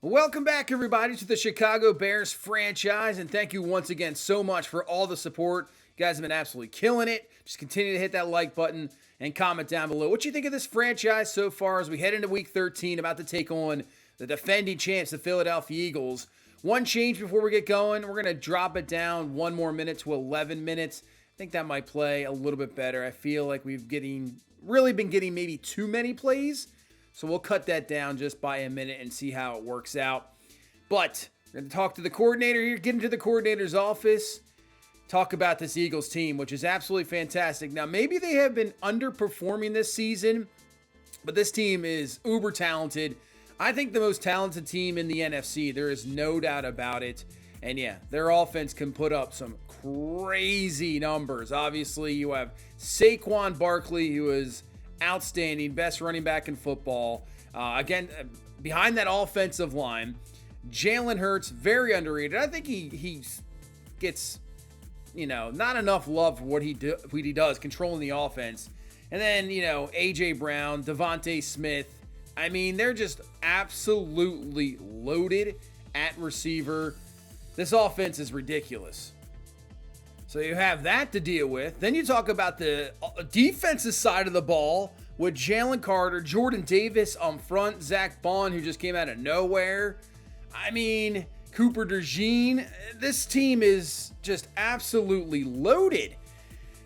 Welcome back, everybody, to the Chicago Bears franchise, and thank you once again so much for all the support. You guys have been absolutely killing it. Just continue to hit that like button and comment down below what you think of this franchise so far as we head into Week 13, about to take on the defending champs, the Philadelphia Eagles. One change before we get going. We're going to drop it down 1 more minute to 11 minutes. I think that might play a little bit better. I feel like we've really been getting maybe too many plays. So we'll cut that down just by a minute and see how it works out. But we're going to talk to the coordinator here, get into the coordinator's office, talk about this Eagles team, which is absolutely fantastic. Now, maybe they have been underperforming this season, but this team is uber talented. I think the most talented team in the NFC. There is no doubt about it. And yeah, their offense can put up some crazy numbers. Obviously, you have Saquon Barkley, who is outstanding, best running back in football. Again, behind that offensive line, Jalen Hurts, very underrated. I think he gets, not enough love for what he does, controlling the offense. And then, A.J. Brown, Devontae Smith. I mean, they're just absolutely loaded at receiver. This offense is ridiculous. So you have that to deal with. Then you talk about the defensive side of the ball with Jalen Carter, Jordan Davis on front, Zach Bond, who just came out of nowhere. I mean, Cooper DeJean. This team is just absolutely loaded.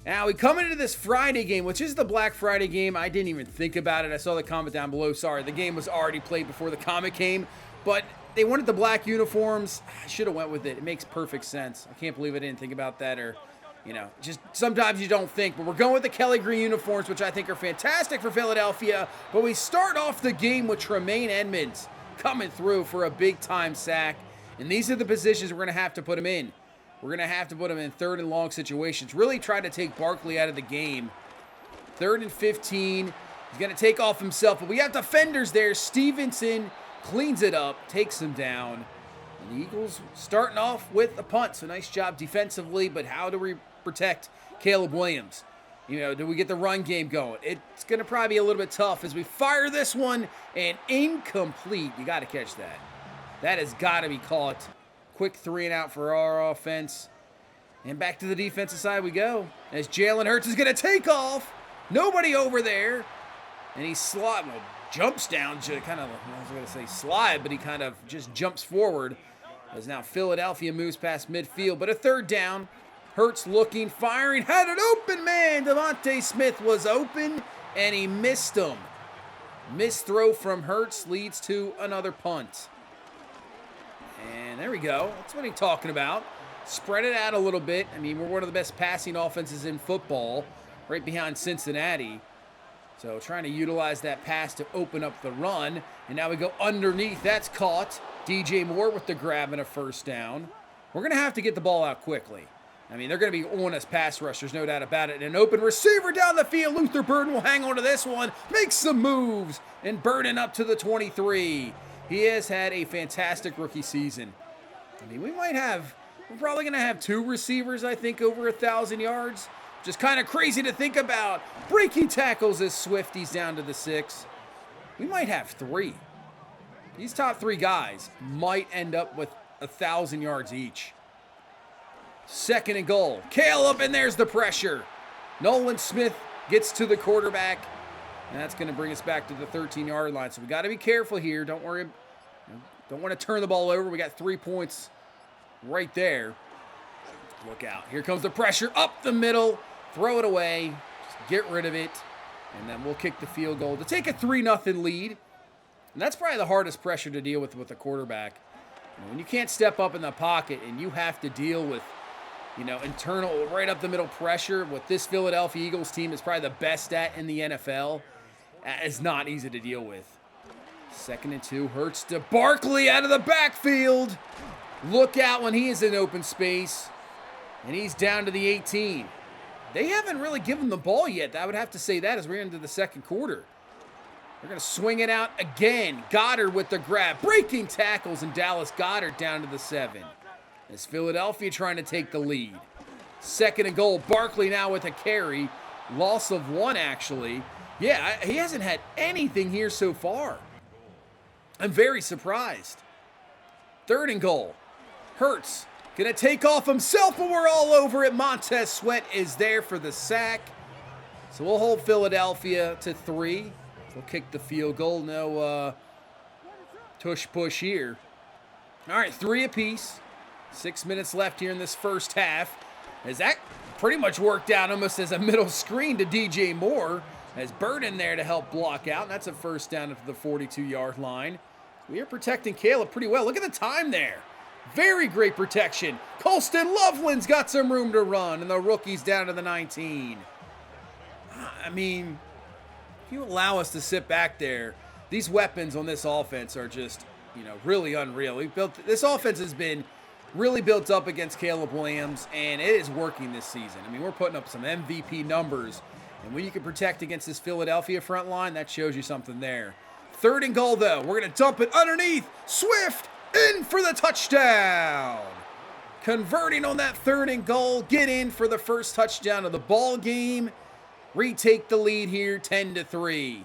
Now, we come into this Friday game, which is the Black Friday game. I didn't even think about it. I saw the comment down below. Sorry, the game was already played before the comment came. But they wanted the black uniforms. I should have went with it. It makes perfect sense. I can't believe I didn't think about that, or, just sometimes you don't think. But we're going with the Kelly green uniforms, which I think are fantastic for Philadelphia. But we start off the game with Tremaine Edmonds coming through for a big-time sack. And these are the positions we're going to have to put him in. We're going to have to put him in third and long situations. Really try to take Barkley out of the game. 3rd and 15. He's going to take off himself. But we have defenders there. Stevenson cleans it up, takes him down. And the Eagles starting off with a punt. So nice job defensively, but how do we protect Caleb Williams? Do we get the run game going? It's going to probably be a little bit tough as we fire this one, and incomplete. You got to catch that. That has got to be caught. Quick 3 and out for our offense. And back to the defensive side we go, as Jalen Hurts is going to take off. Nobody over there. And he jumps down to I was going to say slide, but he kind of just jumps forward as now Philadelphia moves past midfield. But a 3rd down. Hurts looking, firing, had an open man. Devontae Smith was open, and he missed him. Missed throw from Hurts leads to another punt. And there we go. That's what he's talking about. Spread it out a little bit. I mean, we're one of the best passing offenses in football, right behind Cincinnati. So trying to utilize that pass to open up the run. And now we go underneath. That's caught. DJ Moore with the grab and a 1st down. We're going to have to get the ball out quickly. I mean, they're going to be on us pass rushers, no doubt about it. An open receiver down the field. Luther Burden will hang on to this one. Makes some moves. And Burden up to the 23. He has had a fantastic rookie season. I mean, we're probably going to have 2 receivers, I think, over 1,000 yards. Just kind of crazy to think about. Breaking tackles as Swifties down to the 6. We might have 3. These top 3 guys might end up with 1,000 yards each. 2nd and goal. Caleb, and there's the pressure. Nolan Smith gets to the quarterback. And that's going to bring us back to the 13-yard line. So we got to be careful here. Don't worry. Don't want to turn the ball over. We got 3 points right there. Look out. Here comes the pressure up the middle. Throw it away. Just get rid of it. And then we'll kick the field goal to take a 3-0 lead. And that's probably the hardest pressure to deal with a quarterback. When you can't step up in the pocket and you have to deal with, internal, right up the middle pressure, what this Philadelphia Eagles team is probably the best at in the NFL, it's not easy to deal with. 2nd and 2. Hurts to Barkley out of the backfield. Look out when he is in open space. And he's down to the 18. They haven't really given the ball yet. I would have to say that as we're into the 2nd quarter. They're going to swing it out again. Goddard with the grab. Breaking tackles, and Dallas Goedert down to the 7. As Philadelphia trying to take the lead. 2nd and goal. Barkley now with a carry. Loss of 1, actually. Yeah, he hasn't had anything here so far. I'm very surprised. 3rd and goal. Hurts gonna take off himself, but we're all over it. Montez Sweat is there for the sack. So we'll hold Philadelphia to 3. We'll kick the field goal. No tush push here. All right, 3 apiece. 6 minutes left here in this first half. As that pretty much worked out almost as a middle screen to DJ Moore. As Burden there to help block out. And that's a first down to the 42-yard line. We are protecting Caleb pretty well. Look at the time there. Very great protection. Colston Loveland's got some room to run, and the rookie's down to the 19. I mean, if you allow us to sit back there, these weapons on this offense are just, really unreal. This offense has been really built up against Caleb Williams, and it is working this season. I mean, we're putting up some MVP numbers, and when you can protect against this Philadelphia front line, that shows you something there. 3rd and goal, though. We're going to dump it underneath. Swift in for the touchdown. Converting on that 3rd and goal. Get in for the first touchdown of the ball game. Retake the lead here, 10-3.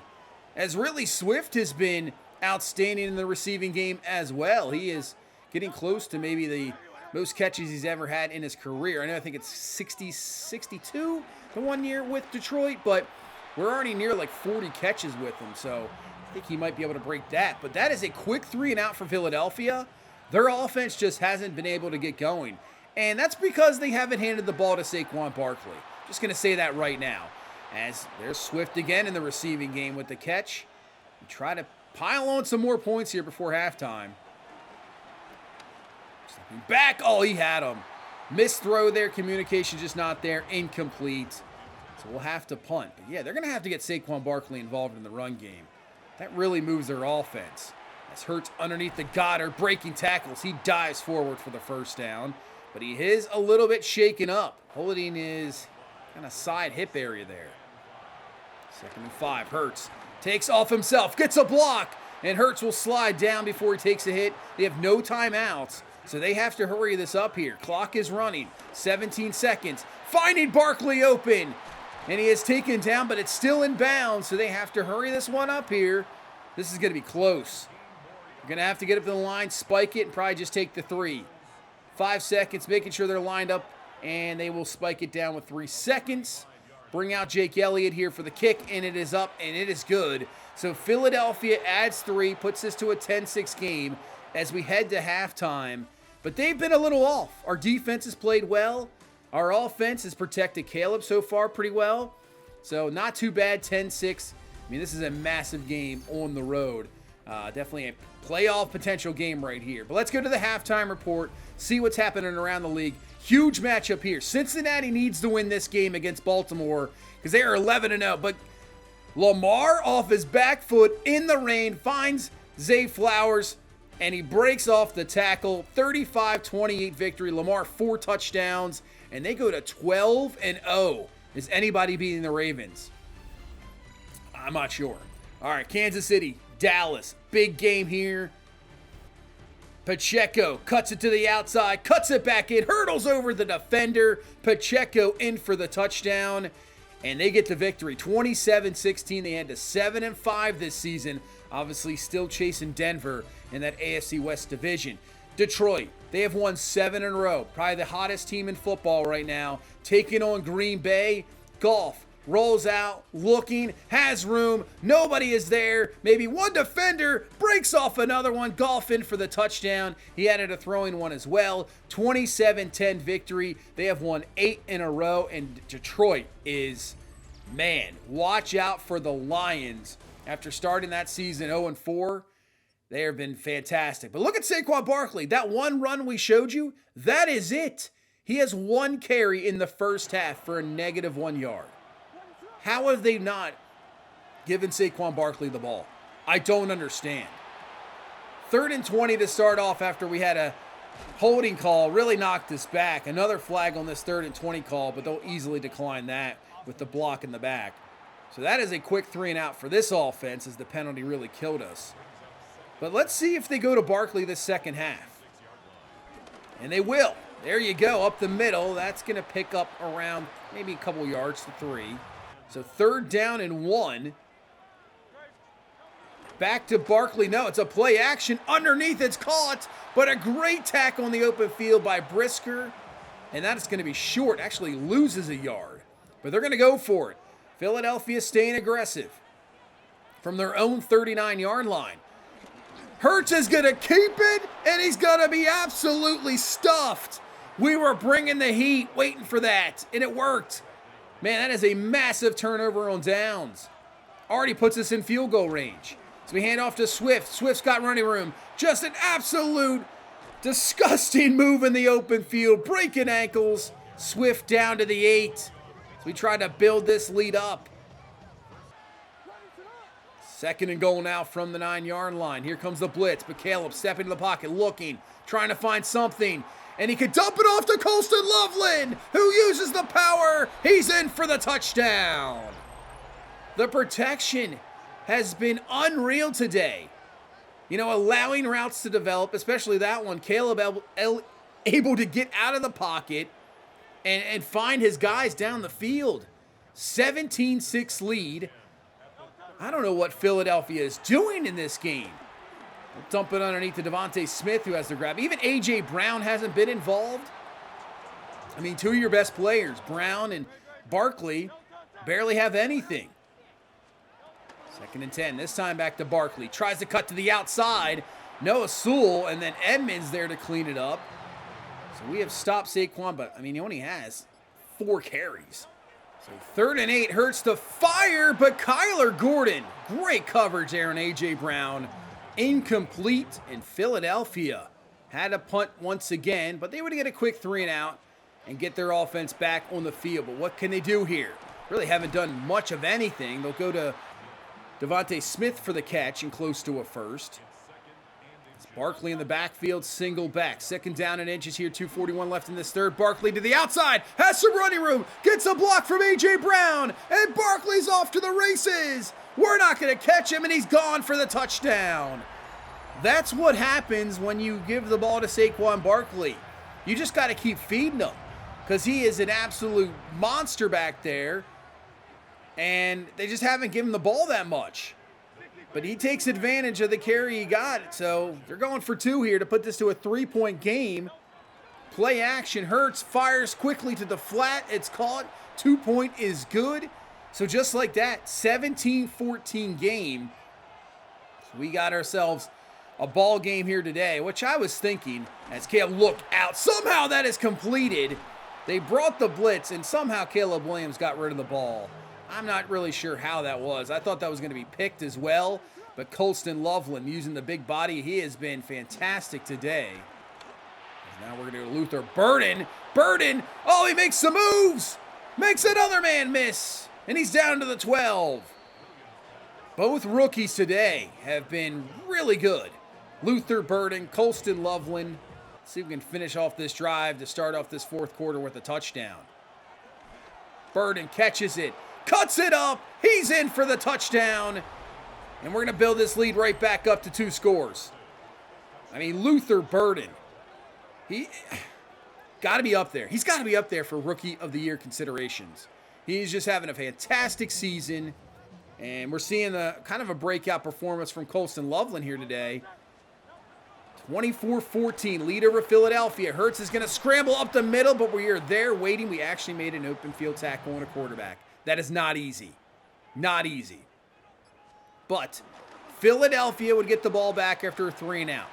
As really Swift has been outstanding in the receiving game as well. He is getting close to maybe the most catches he's ever had in his career. I think it's 62 the 1 year with Detroit, but we're already near like 40 catches with him, so I think he might be able to break that. But that is a quick 3 and out for Philadelphia. Their offense just hasn't been able to get going, and that's because they haven't handed the ball to Saquon Barkley. Just going to say that right now. As there's Swift again in the receiving game with the catch. We try to pile on some more points here before halftime. Stepping back. Oh, he had him. Missed throw there. Communication just not there. Incomplete. So we'll have to punt. But yeah, they're going to have to get Saquon Barkley involved in the run game. That really moves their offense. As Hurts underneath the Goddard, breaking tackles. He dives forward for the first down. But he is a little bit shaken up. Holding his kind of side hip area there. 2nd and 5. Hurts takes off himself. Gets a block. And Hurts will slide down before he takes a hit. They have no timeouts. So they have to hurry this up here. Clock is running. 17 seconds. Finding Barkley open. And he is taken down, but it's still in bounds, so they have to hurry this one up here. This is going to be close. They're going to have to get up to the line, spike it, and probably just take the 3. 5 seconds, making sure they're lined up, and they will spike it down with 3 seconds. Bring out Jake Elliott here for the kick, and it is up, and it is good. So Philadelphia adds 3, puts this to a 10-6 game as we head to halftime. But they've been a little off. Our defense has played well. Our offense has protected Caleb so far pretty well. So not too bad, 10-6. I mean, this is a massive game on the road. Definitely a playoff potential game right here. But let's go to the halftime report, see what's happening around the league. Huge matchup here. Cincinnati needs to win this game against Baltimore because they are 11-0. But Lamar off his back foot in the rain finds Zay Flowers, and he breaks off the tackle. 35-28 victory. Lamar 4 touchdowns. And they go to 12-0. Is anybody beating the Ravens? I'm not sure. All right, Kansas City, Dallas. Big game here. Pacheco cuts it to the outside, cuts it back in, hurdles over the defender. Pacheco in for the touchdown. And they get the victory. 27-16. They head to 7-5 this season. Obviously still chasing Denver in that AFC West division. Detroit, they have won 7 in a row. Probably the hottest team in football right now. Taking on Green Bay. Goff rolls out, looking, has room. Nobody is there. Maybe one defender breaks off another one. Goff in for the touchdown. He added a throwing one as well. 27-10 victory. They have won 8 in a row. And Detroit is, man, watch out for the Lions. After starting that season 0-4, they have been fantastic. But look at Saquon Barkley. That one run we showed you, that is it. He has 1 carry in the first half for a -1 yard. How have they not given Saquon Barkley the ball? I don't understand. 3rd and 20 to start off after we had a holding call. Really knocked us back. Another flag on this 3rd and 20 call, but they'll easily decline that with the block in the back. So that is a quick 3 and out for this offense as the penalty really killed us. But let's see if they go to Barkley this second half. And they will. There you go, up the middle. That's going to pick up around maybe a couple yards to 3. So 3rd down and 1. Back to Barkley. No, it's a play action. Underneath, it's caught. But a great tackle on the open field by Brisker. And that is going to be short. Actually loses a yard. But they're going to go for it. Philadelphia staying aggressive from their own 39-yard line. Hurts is going to keep it, and he's going to be absolutely stuffed. We were bringing the heat, waiting for that, and it worked. Man, that is a massive turnover on downs. Already puts us in field goal range. So we hand off to Swift. Swift's got running room. Just an absolute disgusting move in the open field, breaking ankles. Swift down to the 8. So we try to build this lead up. 2nd and goal now from the 9-yard line. Here comes the blitz, but Caleb stepping to the pocket, looking, trying to find something. And he could dump it off to Colston Loveland, who uses the power. He's in for the touchdown. The protection has been unreal today. You know, allowing routes to develop, especially that one. Caleb able to get out of the pocket and find his guys down the field. 17-6 lead. I don't know what Philadelphia is doing in this game. We'll dump it underneath to Devontae Smith, who has the grab. Even A.J. Brown hasn't been involved. I mean, 2 of your best players, Brown and Barkley, barely have anything. 2nd and 10. This time back to Barkley. Tries to cut to the outside. Noah Sewell, and then Edmonds there to clean it up. So we have stopped Saquon, but, I mean, he only has 4 carries. So 3rd and 8, Hurts to fire, but Kyler Gordon, great coverage there on A.J. Brown. Incomplete, and Philadelphia had a punt once again, but they would get a quick 3 and out and get their offense back on the field. But what can they do here? Really haven't done much of anything. They'll go to Devontae Smith for the catch and close to a first. Barkley in the backfield, single back. 2nd down and inches here, 2:41 left in this third. Barkley to the outside, has some running room, gets a block from A.J. Brown, and Barkley's off to the races. We're not going to catch him, and he's gone for the touchdown. That's what happens when you give the ball to Saquon Barkley. You just got to keep feeding him because he is an absolute monster back there, and they just haven't given the ball that much. But he takes advantage of the carry he got. So they're going for 2 here to put this to a 3-point game. Play action. Hurts fires quickly to the flat. It's caught. 2-point is good. So just like that, 17-14 game. So we got ourselves a ball game here today, which I was thinking as Caleb looked out. Somehow that is completed. They brought the blitz, and somehow Caleb Williams got rid of the ball. I'm not really sure how that was. I thought that was going to be picked as well, but Colston Loveland using the big body. He has been fantastic today. Now we're going to go to Luther Burden. Burden, oh, he makes some moves. Makes another man miss, and he's down to the 12. Both rookies today have been really good. Luther Burden, Colston Loveland. Let's see if we can finish off this drive to start off this 4th quarter with a touchdown. Burden catches it. Cuts it up. He's in for the touchdown. And we're going to build this lead right back up to 2 scores. I mean, Luther Burden. He got to be up there. He's got to be up there for Rookie of the Year considerations. He's just having a fantastic season. And we're seeing a kind of a breakout performance from Colston Loveland here today. 24-14, lead over Philadelphia. Hurts is going to scramble up the middle, but we are there waiting. We actually made an open field tackle on a quarterback. That is not easy. Not easy. But Philadelphia would get the ball back after a 3 and out.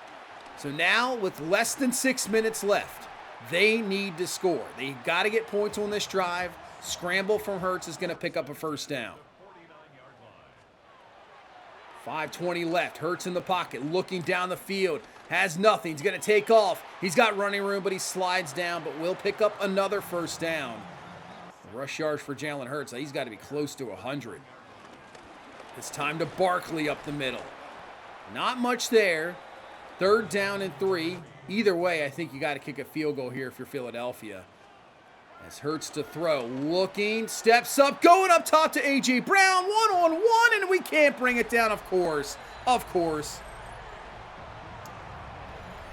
So now, with less than 6 minutes left, they need to score. They got to get points on this drive. Scramble from Hurts is going to pick up a 1st down. 5:20 left. Hurts in the pocket, looking down the field. Has nothing. He's going to take off. He's got running room, but he slides down, but will pick up another 1st down. Rush yards for Jalen Hurts. He's got to be close to 100. It's time to Barkley up the middle. Not much there. 3rd down and 3. Either way, I think you got to kick a field goal here if you're Philadelphia. As Hurts to throw. Looking. Steps up. Going up top to A.J. Brown. 1-on-1, and we can't bring it down, of course. Of course.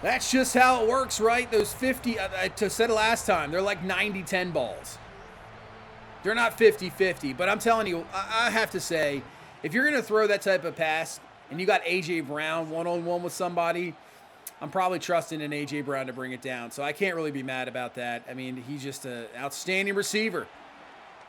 That's just how it works, right? Those 50, I said it last time, they're like 90-10 balls. They're not 50-50, but I'm telling you, I have to say, if you're going to throw that type of pass, and you got A.J. Brown one-on-one with somebody, I'm probably trusting in A.J. Brown to bring it down. So I can't really be mad about that. I mean, he's just an outstanding receiver.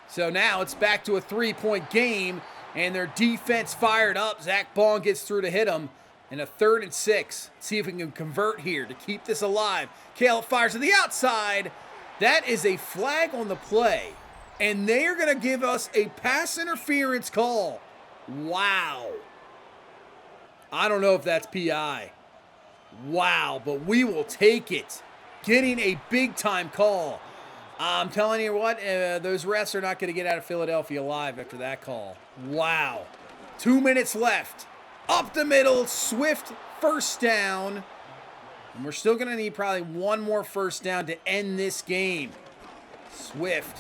So now it's back to a 3-point game, and their defense fired up. Zach Bond gets through to hit him. And a 3rd and 6. See if we can convert here to keep this alive. Caleb fires to the outside. That is a flag on the play. And they are going to give us a pass interference call. Wow. I don't know if that's PI. Wow, but we will take it. Getting a big-time call. I'm telling you what, those refs are not going to get out of Philadelphia alive after that call. Wow. 2 minutes left. Up the middle, Swift first down. And we're still going to need probably one more first down to end this game. Swift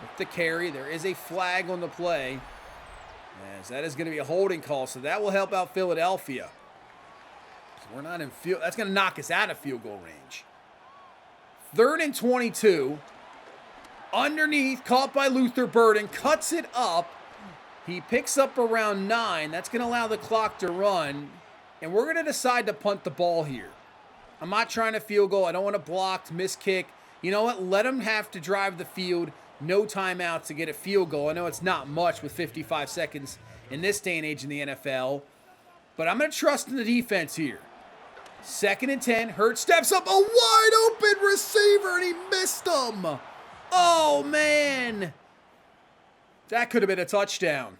with the carry. There is a flag on the play, as that is going to be a holding call, so that will help out Philadelphia. So we're not in field. That's going to knock us out of field goal range. 3rd and 22. Underneath, caught by Luther Burden, cuts it up. He picks up around 9. That's going to allow the clock to run. And we're going to decide to punt the ball here. I'm not trying to field goal. I don't want a blocked, missed kick. You know what? Let them have to drive the field. No timeouts to get a field goal. I know it's not much with 55 seconds in this day and age in the NFL. But I'm going to trust in the defense here. 2nd and 10. Hurts steps up. A wide open receiver, and he missed him. Oh, man. That could have been a touchdown.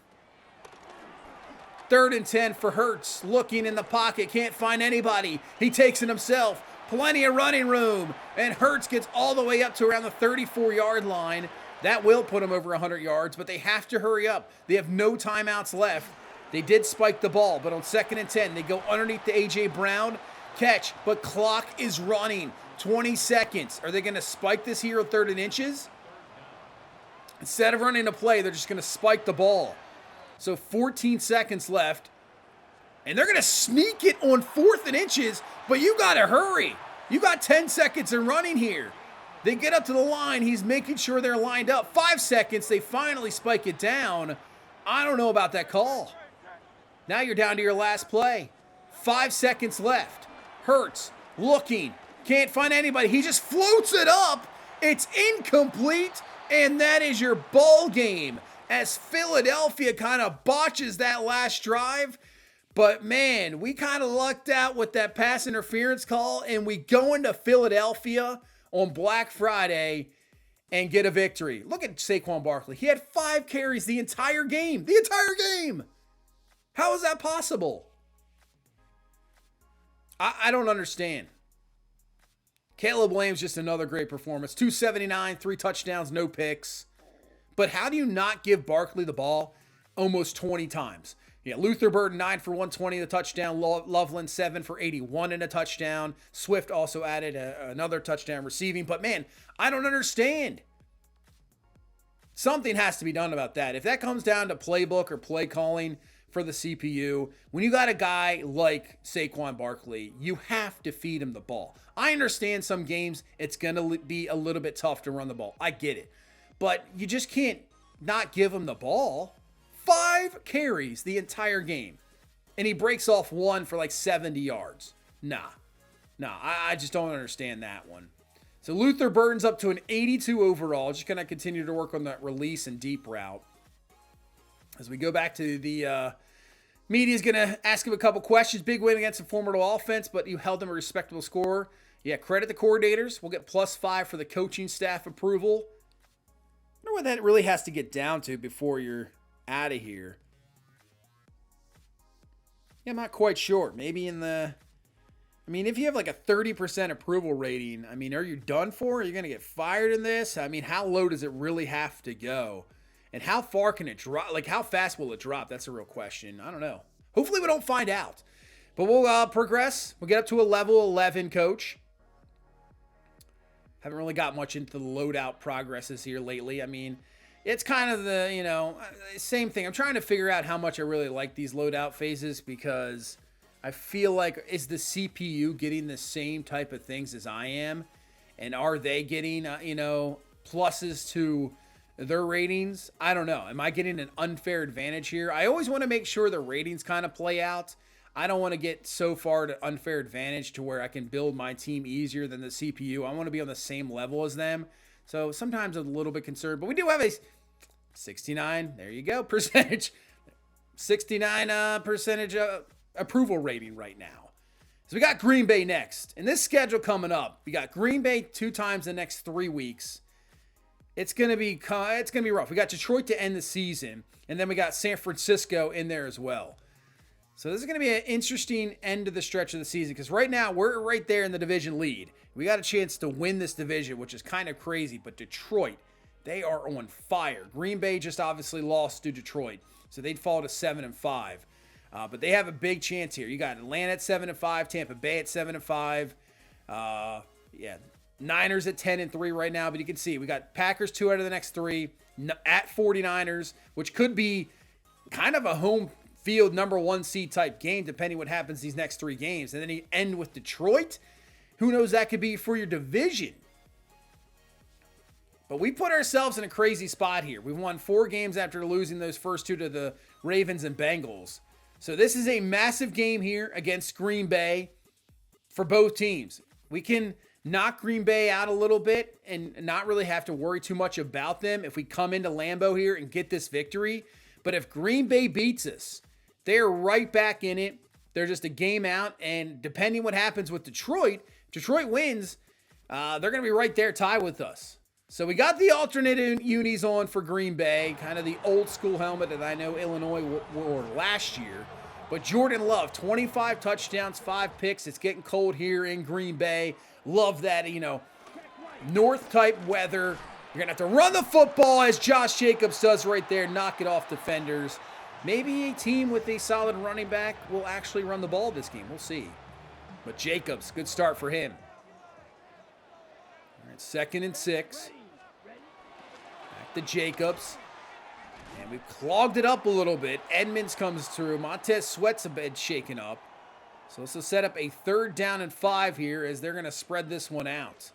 3rd and 10 for Hurts. Looking in the pocket. Can't find anybody. He takes it himself. Plenty of running room. And Hurts gets all the way up to around the 34-yard line. That will put him over 100 yards, but they have to hurry up. They have no timeouts left. They did spike the ball, but on 2nd and 10, they go underneath to A.J. Brown. Catch, but clock is running. 20 seconds. Are they going to spike this here on 3rd and inches? Instead of running a play, they're just going to spike the ball. So 14 seconds left. And they're going to sneak it on 4th and inches, but you got to hurry. You got 10 seconds in running here. They get up to the line. He's making sure they're lined up. 5 seconds. They finally spike it down. I don't know about that call. Now you're down to your last play. 5 seconds left. Hurts looking. Can't find anybody. He just floats it up. It's incomplete. And that is your ball game as Philadelphia kind of botches that last drive. But, man, we kind of lucked out with that pass interference call, and we go into Philadelphia on Black Friday and get a victory. Look at Saquon Barkley. He had 5 carries the entire game. The entire game. How is that possible? I don't understand. Caleb Williams, just another great performance. 279, 3 touchdowns, no picks. But how do you not give Barkley the ball almost 20 times? Yeah, Luther Burden, 9 for 120, the touchdown. Loveland, 7 for 81 and a touchdown. Swift also added another touchdown receiving. But, man, I don't understand. Something has to be done about that. If that comes down to playbook or play calling for the CPU, when you got a guy like Saquon Barkley, you have to feed him the ball. I understand some games it's going to be a little bit tough to run the ball. I get it. But you just can't not give him the ball. 5 carries the entire game. And he breaks off 1 for like 70 yards. Nah, I just don't understand that one. So Luther Burden's up to an 82 overall. Just going to continue to work on that release and deep route. As we go back to the media's going to ask him a couple questions. Big win against a formidable offense, but you held them a respectable score. Yeah, credit the coordinators. We'll get +5 for the coaching staff approval. I wonder what that really has to get down to before you're out of here. Yeah, I'm not quite sure. Maybe in the... I mean, if you have like a 30% approval rating, I mean, are you done for? Are you going to get fired in this? I mean, how low does it really have to go? And how far can it drop? Like, how fast will it drop? That's a real question. I don't know. Hopefully we don't find out. But we'll progress. We'll get up to a level 11 coach. Haven't really got much into the loadout progresses here lately. I mean, it's kind of the, you know, same thing. I'm trying to figure out how much I really like these loadout phases because I feel like, is the CPU getting the same type of things as I am? And are they getting, you know, pluses to their ratings. I don't know. Am I getting an unfair advantage here? I always want to make sure the ratings kind of play out. I don't want to get so far to unfair advantage to where I can build my team easier than the CPU. I want to be on the same level as them. So sometimes I'm a little bit concerned, but we do have a 69, there you go, percentage, 69 percentage approval rating right now. So we got Green Bay next. In this schedule coming up, we got Green Bay 2 times the next 3 weeks. It's gonna be rough. We got Detroit to end the season, and then we got San Francisco in there as well. So this is going to be an interesting end of the stretch of the season because right now we're right there in the division lead. We got a chance to win this division, which is kind of crazy, but Detroit, they are on fire. Green Bay just obviously lost to Detroit, so they'd fall to 7-5. But they have a big chance here. You got Atlanta at 7-5, Tampa Bay at 7-5. Niners at 10-3 right now, but you can see we got Packers 2 out of the next 3 at 49ers, which could be kind of a home field number 1 seed type game, depending what happens these next 3 games. And then you end with Detroit. Who knows, that could be for your division. But we put ourselves in a crazy spot here. We've won 4 games after losing those first 2 to the Ravens and Bengals. So this is a massive game here against Green Bay for both teams. We can knock Green Bay out a little bit and not really have to worry too much about them if we come into Lambeau here and get this victory. But if Green Bay beats us, they're right back in it. They're just a game out, and depending what happens with Detroit wins, they're going to be right there tied with us. So we got the alternate unis on for Green Bay, kind of the old school helmet that I know Illinois wore last year. But Jordan Love, 25 touchdowns, 5 picks. It's getting cold here in Green Bay. Love that, north-type weather. You're going to have to run the football as Josh Jacobs does right there, knock it off defenders. Maybe a team with a solid running back will actually run the ball this game. We'll see. But Jacobs, good start for him. All right, 2nd and 6. Back to Jacobs. And we've clogged it up a little bit. Edmonds comes through. Montez Sweat's a bit shaken up. So this will set up a 3rd down and 5 here as they're going to spread this one out.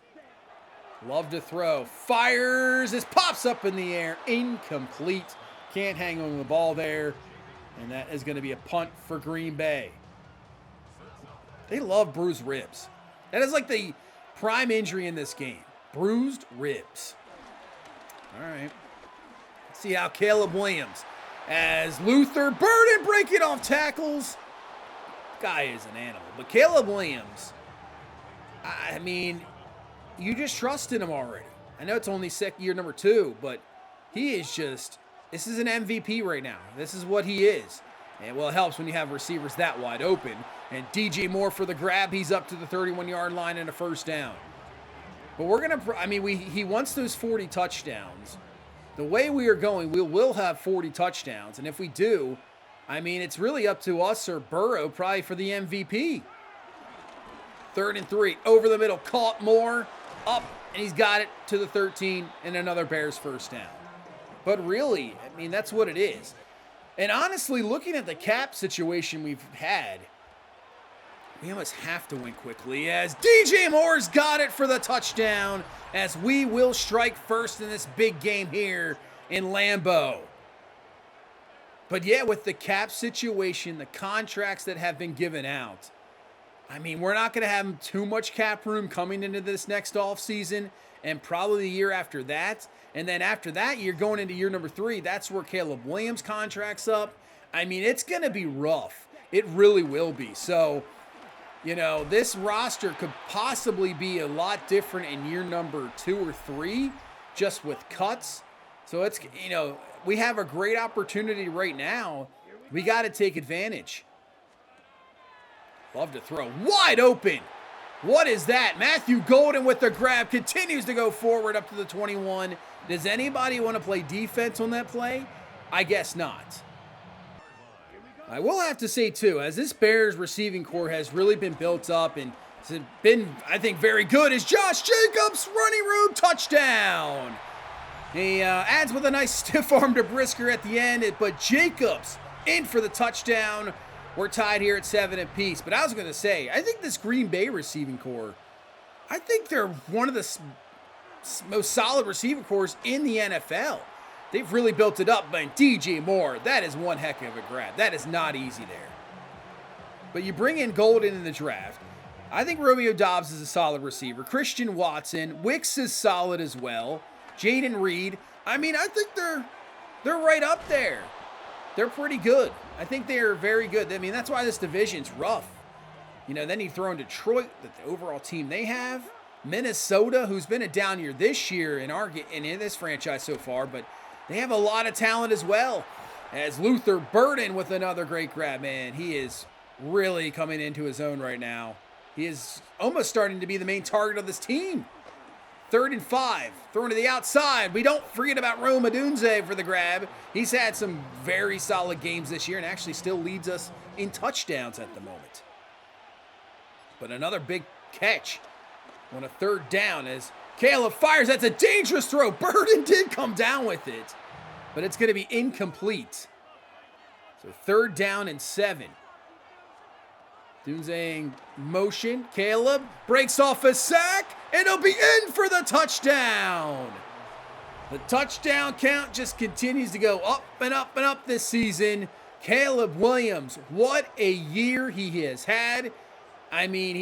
Love to throw. Fires. This pops up in the air. Incomplete. Can't hang on the ball there. And that is going to be a punt for Green Bay. They love bruised ribs. That is like the prime injury in this game. Bruised ribs. All right. Let's see how Caleb Williams, as Luther Burden breaking off tackles. Guy is an animal. But Caleb Williams, I mean, you just trust in him already. I know it's only year number 2, but he is just, this is an MVP right now. This is what he is. And well, it helps when you have receivers that wide open. And DJ Moore for the grab. He's up to the 31-yard line and a 1st down. But we're going to, he wants those 40 touchdowns. The way we are going, we will have 40 touchdowns. And if we do, it's really up to us or Burrow probably for the MVP. 3rd and 3. Over the middle. Caught Moore. Up. And he's got it to the 13. And another Bears 1st down. But really, that's what it is. And honestly, looking at the cap situation we've had, we almost have to win quickly as DJ Moore's got it for the touchdown as we will strike first in this big game here in Lambeau. But yeah, with the cap situation, the contracts that have been given out, we're not going to have too much cap room coming into this next offseason and probably the year after that. And then after that, you're going into year number 3. That's where Caleb Williams' contract's up. It's going to be rough. It really will be. So, this roster could possibly be a lot different in year number 2 or 3, just with cuts. So it's, we have a great opportunity right now. We got to take advantage. Love to throw. Wide open. What is that? Matthew Golden with the grab. Continues to go forward up to the 21. Does anybody want to play defense on that play? I guess not. I will have to say, too, as this Bears receiving core has really been built up and has been, I think, very good, is Josh Jacobs, running room touchdown. He adds with a nice stiff arm to Brisker at the end, but Jacobs in for the touchdown. We're tied here at 7 apiece. But I was going to say, I think this Green Bay receiving core, I think they're one of the most solid receiving cores in the NFL. they've really built it up. But DJ Moore, that is one heck of a grab. That is not easy there. But you bring in Golden in the draft. I think Romeo Doubs is a solid receiver. Christian Watson. Wicks is solid as well. Jaden Reed. I mean, I think they're right up there. They're pretty good. I think they're very good. I mean, that's why this division's rough. You know, then you throw in Detroit, the overall team they have. Minnesota, who's been a down year this year in this franchise so far, but they have a lot of talent as well. As Luther Burden with another great grab, man. He is really coming into his own right now. He is almost starting to be the main target of this team. 3rd and 5, thrown to the outside. We don't forget about Rome Odunze for the grab. He's had some very solid games this year and actually still leads us in touchdowns at the moment. But another big catch on a 3rd down as Caleb fires. That's a dangerous throw. Burden did come down with it, but it's going to be incomplete. So 3rd down and 7. Dunze in motion. Caleb breaks off a sack, and he'll be in for the touchdown. The touchdown count just continues to go up and up and up this season. Caleb Williams, what a year he has had. I mean,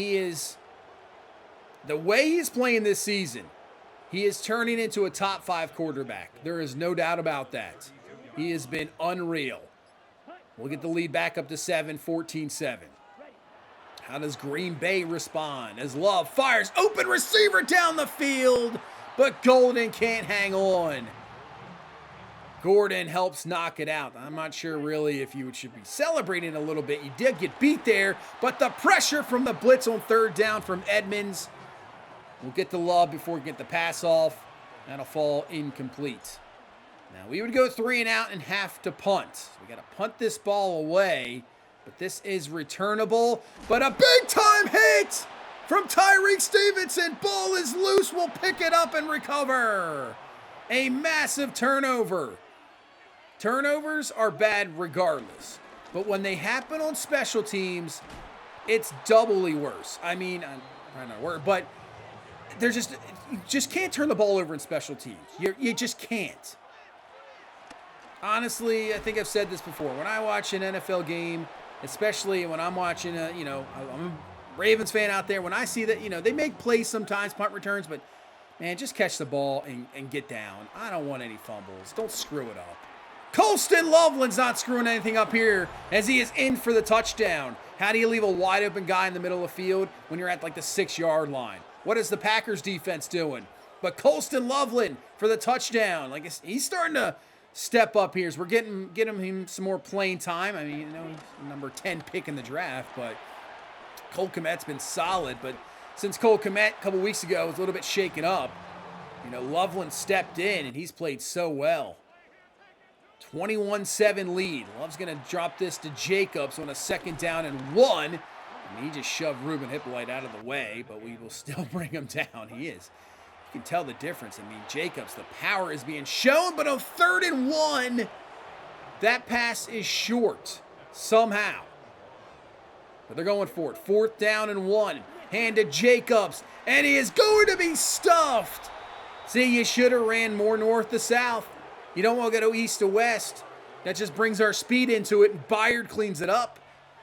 the way he's playing this season, he is turning into a top 5 quarterback. There is no doubt about that. He has been unreal. We'll get the lead back up to 7, 14-7. How does Green Bay respond as Love fires? Open receiver down the field, but Golden can't hang on. Gordon helps knock it out. I'm not sure really if you should be celebrating a little bit. You did get beat there, but the pressure from the blitz on 3rd down from Edmonds. We'll get to Love before we get the pass off. That'll fall incomplete. Now we would go 3 and out and have to punt. So we got to punt this ball away. But this is returnable. But a big-time hit from Tyreek Stevenson. Ball is loose. We'll pick it up and recover. A massive turnover. Turnovers are bad regardless. But when they happen on special teams, it's doubly worse. I mean, I'm trying to work, but you just can't turn the ball over in special teams. You just can't. Honestly, I think I've said this before. When I watch an NFL game, especially when I'm watching, I'm a Ravens fan out there. When I see that, they make plays sometimes, punt returns, but man, just catch the ball and get down. I don't want any fumbles. Don't screw it up. Colston Loveland's not screwing anything up here as he is in for the touchdown. How do you leave a wide open guy in the middle of the field when you're at like the 6-yard line? What is the Packers defense doing? But Colston Loveland for the touchdown. Like he's starting to step up here as we're getting him some more playing time. I mean, he's number 10 pick in the draft, but Cole Kmet's been solid. But since Cole Kmet a couple weeks ago was a little bit shaken up, Loveland stepped in and he's played so well. 21-7 lead. Love's going to drop this to Jacobs on a 2nd down and 1. And he just shoved Ruben Hippolyte out of the way, but we will still bring him down. He is. You can tell the difference. I mean, Jacobs, the power is being shown, but on 3rd and 1, that pass is short somehow. But they're going for it. 4th down and 1. Hand to Jacobs, and he is going to be stuffed. See, you should have ran more north to south. You don't want to go east to west. That just brings our speed into it, and Byard cleans it up.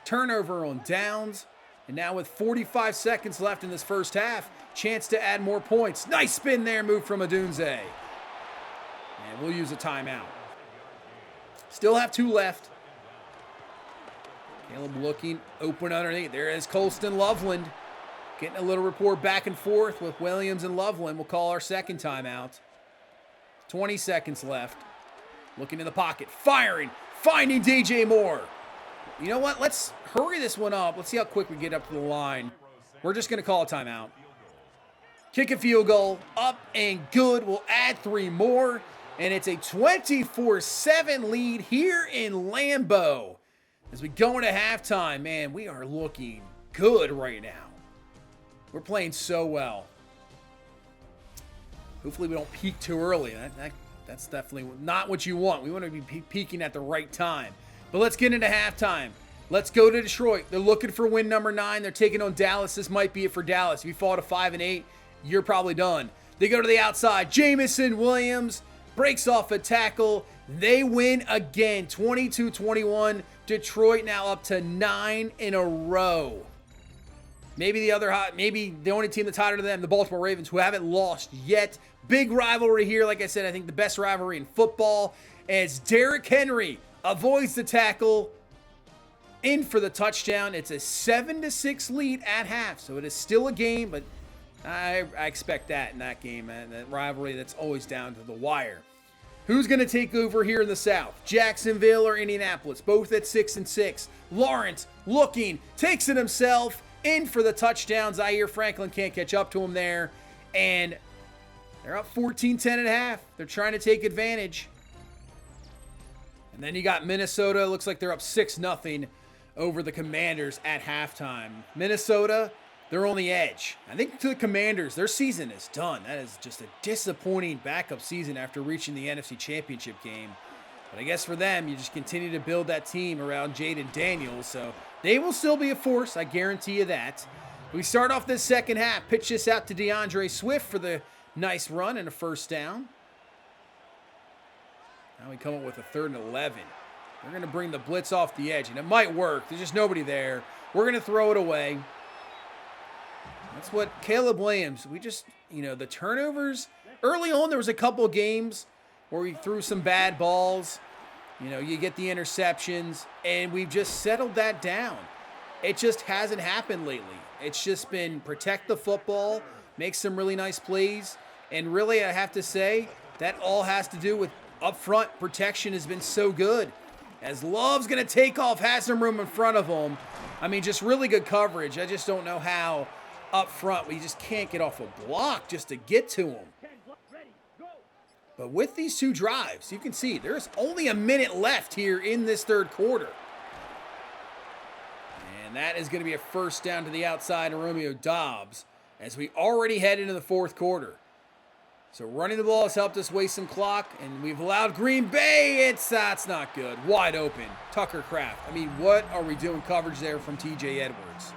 Turnover on downs. And now with 45 seconds left in this first half, chance to add more points. Nice spin there, move from Odunze. And we'll use a timeout. Still have 2 left. Caleb looking open underneath. There is Colston Loveland. Getting a little rapport back and forth with Williams and Loveland. We'll call our 2nd timeout. 20 seconds left. Looking in the pocket. Firing. Finding DJ Moore. You know what? Let's hurry this one up. Let's see how quick we get up to the line. We're just going to call a timeout. Kick a field goal. Up and good. We'll add 3 more. And it's a 24-7 lead here in Lambeau. As we go into halftime, man, we are looking good right now. We're playing so well. Hopefully we don't peak too early. That's definitely not what you want. We want to be peaking at the right time. But let's get into halftime. Let's go to Detroit. They're looking for win number 9. They're taking on Dallas. This might be it for Dallas. If you fall to 5 and 8, you're probably done. They go to the outside. Jamison Williams breaks off a tackle. They win again, 22-21. Detroit now up to 9 in a row. Maybe the only team that's hotter than them, the Baltimore Ravens, who haven't lost yet. Big rivalry here. Like I said, I think the best rivalry in football. As Derrick Henry avoids the tackle, in for the touchdown. It's a 7-6 lead at half, so it is still a game, but I expect that in that game, man. That rivalry that's always down to the wire. Who's going to take over here in the South? Jacksonville or Indianapolis? Both at 6-6. Lawrence looking, takes it himself, in for the touchdown. Zaire Franklin can't catch up to him there, and they're up 14-10 at half. They're trying to take advantage. And then you got Minnesota. Looks like they're up 6-0 over the Commanders at halftime. Minnesota, they're on the edge. I think to the Commanders, their season is done. That is just a disappointing backup season after reaching the NFC Championship game. But I guess for them, you just continue to build that team around Jaden Daniels. So they will still be a force, I guarantee you that. We start off this second half. Pitch this out to DeAndre Swift for the nice run and a first down. Now we come up with a 3rd and 11. They're going to bring the blitz off the edge, and it might work. There's just nobody there. We're going to throw it away. That's what Caleb Williams, the turnovers. Early on, there was a couple of games where we threw some bad balls. You get the interceptions, and we've just settled that down. It just hasn't happened lately. It's just been protect the football, make some really nice plays, and really, I have to say, that all has to do with up front. Protection has been so good. As Love's going to take off, has some room in front of him. I mean, just really good coverage. I just don't know how up front we just can't get off a block just to get to him. But with these two drives, you can see there's only a minute left here in this third quarter. And that is going to be a first down to the outside of Romeo Doubs as we already head into the fourth quarter. So running the ball has helped us waste some clock, and we've allowed Green Bay. That's not good. Wide open. Tucker Kraft. I mean, what are we doing coverage there from TJ Edwards?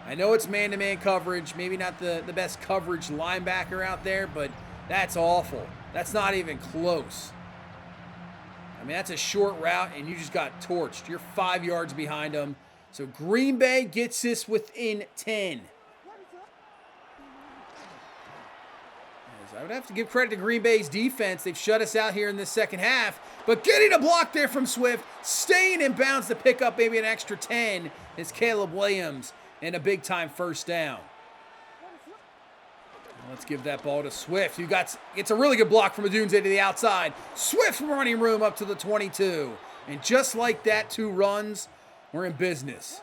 I know it's man-to-man coverage. Maybe not the best coverage linebacker out there, but that's awful. That's not even close. I mean, that's a short route, and you just got torched. You're 5 yards behind them. So Green Bay gets this within 10. I would have to give credit to Green Bay's defense. They've shut us out here in this second half. But getting a block there from Swift, staying in bounds to pick up maybe an extra 10 is Caleb Williams and a big-time first down. Let's give that ball to Swift, who gets a really good block from Adunze to the outside. Swift running room up to the 22. And just like that, 2 runs, we're in business.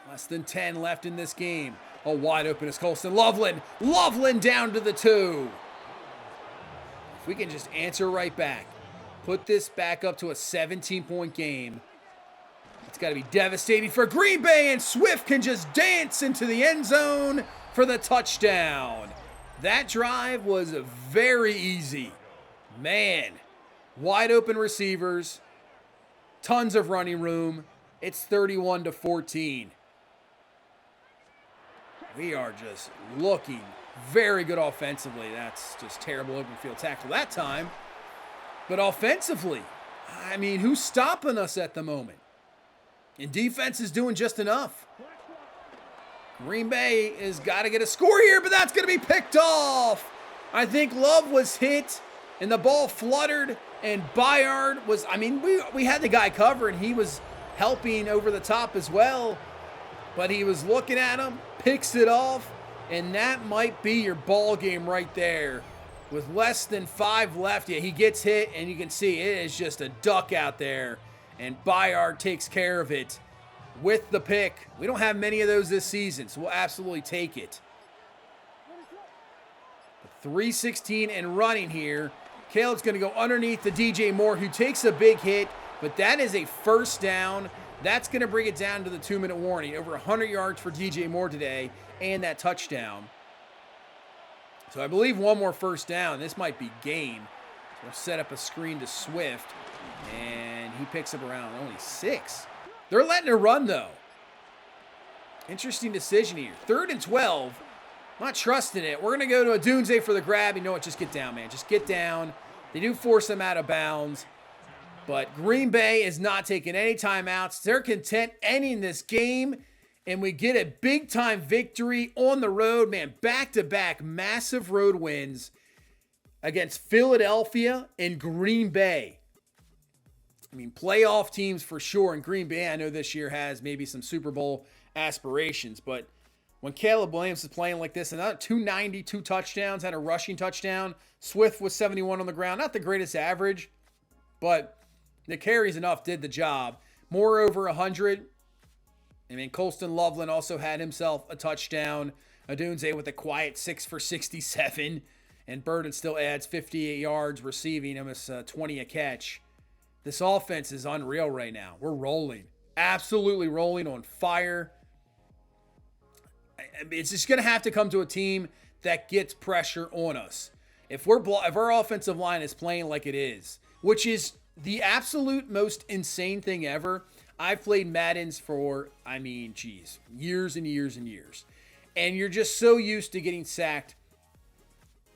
Less than 10 left in this game. Oh, wide open is Colston Loveland. Loveland down to the 2. If we can just answer right back, put this back up to a 17-point game, it's got to be devastating for Green Bay, and Swift can just dance into the end zone for the touchdown. That drive was very easy. Man, wide open receivers, tons of running room. It's 31-14. We are just looking very good offensively. That's just terrible open field tackle that time. But offensively, I mean, who's stopping us at the moment? And defense is doing just enough. Green Bay has got to get a score here, but that's going to be picked off. I think Love was hit, and the ball fluttered, and Bayard was, we had the guy covered. He was helping over the top as well. But he was looking at him, picks it off, and that might be your ball game right there. With less than 5 left, yeah, he gets hit, and you can see it is just a duck out there. And Bayard takes care of it with the pick. We don't have many of those this season, so we'll absolutely take it. 3:16 and running here. Caleb's going to go underneath to DJ Moore, who takes a big hit, but that is a first down. That's going to bring it down to the 2-minute warning. Over 100 yards for DJ Moore today and that touchdown. So I believe one more first down. This might be game. So we'll set up a screen to Swift, and he picks up around only 6. They're letting her run, though. Interesting decision here. 3rd and 12. I'm not trusting it. We're going to go to a Dunze for the grab. You know what? Just get down, man. Just get down. They do force them out of bounds. But Green Bay is not taking any timeouts. They're content ending this game. And we get a big-time victory on the road. Man, back-to-back massive road wins against Philadelphia and Green Bay. I mean, playoff teams for sure. And Green Bay, I know this year has maybe some Super Bowl aspirations. But when Caleb Williams is playing like this, another 290, 2 touchdowns, had a rushing touchdown. Swift was 71 on the ground. Not the greatest average, but the carries enough did the job. Moore over 100. I mean, Colston Loveland also had himself a touchdown. Adunze with a quiet 6 for 67. And Burden still adds 58 yards receiving, almost 20 a catch. This offense is unreal right now. We're rolling. Absolutely rolling, on fire. It's just going to have to come to a team that gets pressure on us. If our offensive line is playing like it is, which is the absolute most insane thing ever. I've played Maddens for, years and years and years. And you're just so used to getting sacked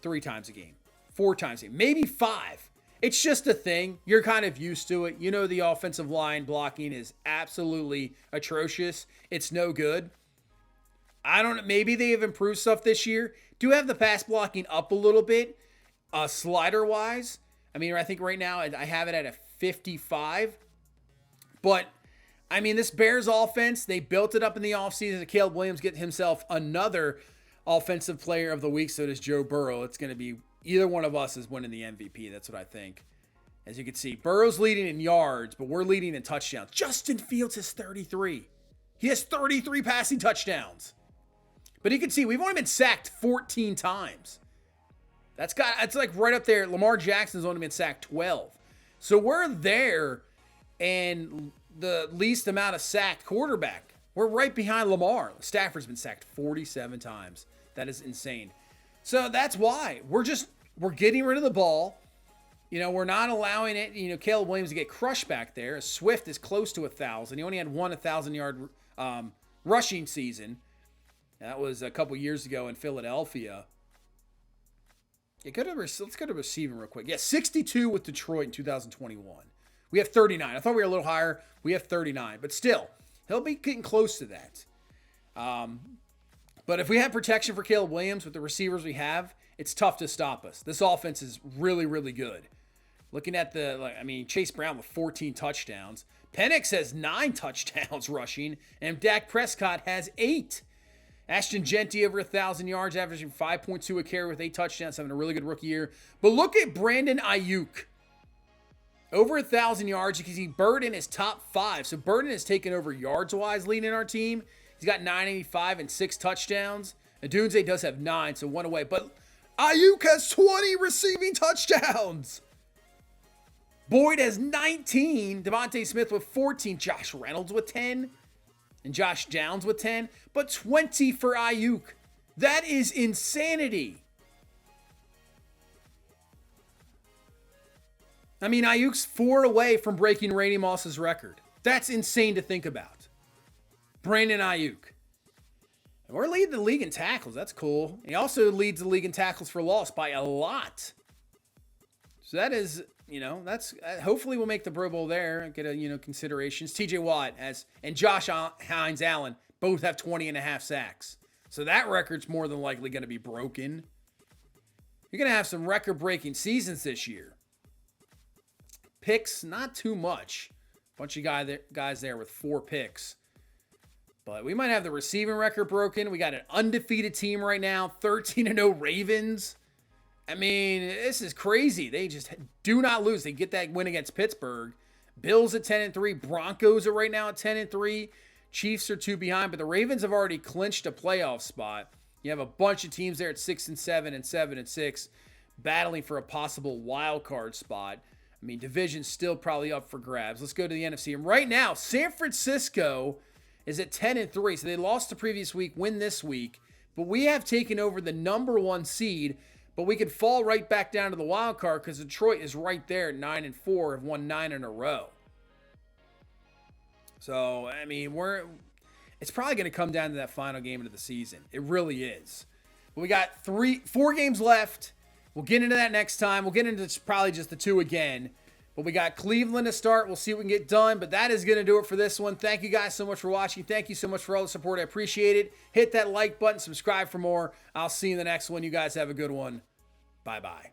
3 times a game, 4 times a game, maybe 5. It's just a thing. You're kind of used to it. You know the offensive line blocking is absolutely atrocious. It's no good. I don't know. Maybe they have improved stuff this year. Do have the pass blocking up a little bit, slider-wise. I mean, I think right now I have it at a 55. But, I mean, this Bears offense, they built it up in the offseason. Caleb Williams get himself another offensive player of the week. So does Joe Burrow. It's going to be either one of us is winning the MVP. That's what I think. As you can see, Burrow's leading in yards, but we're leading in touchdowns. Justin Fields has 33. He has 33 passing touchdowns. But you can see we've only been sacked 14 times. That's like right up there. Lamar Jackson's only been sacked 12. So we're there, and the least amount of sacked quarterback. We're right behind Lamar. Stafford's been sacked 47 times. That is insane. So that's why we're getting rid of the ball. You know, we're not allowing it. You know, Caleb Williams to get crushed back there. Swift is close to 1,000. He only had one 1,000-yard rushing season. That was a couple years ago in Philadelphia. Let's go to receiving real quick. Yeah, 62 with Detroit in 2021. We have 39. I thought we were a little higher. We have 39. But still, he'll be getting close to that. But if we have protection for Caleb Williams with the receivers we have, it's tough to stop us. This offense is really, really good. Looking at Chase Brown with 14 touchdowns. Penix has 9 touchdowns rushing. And Dak Prescott has 8. Ashton Genty over 1,000 yards, averaging 5.2 a carry with 8 touchdowns, having a really good rookie year. But look at Brandon Ayuk. Over 1,000 yards. You can see Burden is top 5. So Burden has taken over yards-wise leading our team. He's got 985 and 6 touchdowns. And Dunze does have 9, so 1 away. But Ayuk has 20 receiving touchdowns. Boyd has 19. Devontae Smith with 14. Josh Reynolds with 10. And Josh Downs with 10. But 20 for Ayuk. That is insanity. I mean, Ayuk's 4 away from breaking Randy Moss's record. That's insane to think about. Brandon Ayuk. And we're leading the league in tackles. That's cool. He also leads the league in tackles for loss by a lot. So that is, that's hopefully we'll make the Pro Bowl there. Get considerations. TJ Watt and Josh Hines Allen both have 20 and a half sacks. So that record's more than likely going to be broken. You're going to have some record-breaking seasons this year. Picks, not too much. Bunch of guys there with 4 picks. But we might have the receiving record broken. We got an undefeated team right now. 13-0 Ravens. I mean, this is crazy. They just do not lose. They get that win against Pittsburgh. Bills at 10-3. Broncos are right now at 10-3. Chiefs are 2 behind. But the Ravens have already clinched a playoff spot. You have a bunch of teams there at 6-7 and 7-6 battling for a possible wild card spot. I mean, division's still probably up for grabs. Let's go to the NFC. And right now, San Francisco is at 10-3. So they lost the previous week, win this week. But we have taken over the number 1 seed. But we could fall right back down to the wild card because Detroit is right there at 9-4, have won 9 in a row. So, I mean, it's probably going to come down to that final game of the season. It really is. But we got 4 games left. We'll get into that next time. We'll get into probably just the 2 again. But we got Cleveland to start. We'll see what we can get done. But that is going to do it for this one. Thank you guys so much for watching. Thank you so much for all the support. I appreciate it. Hit that like button. Subscribe for more. I'll see you in the next one. You guys have a good one. Bye-bye.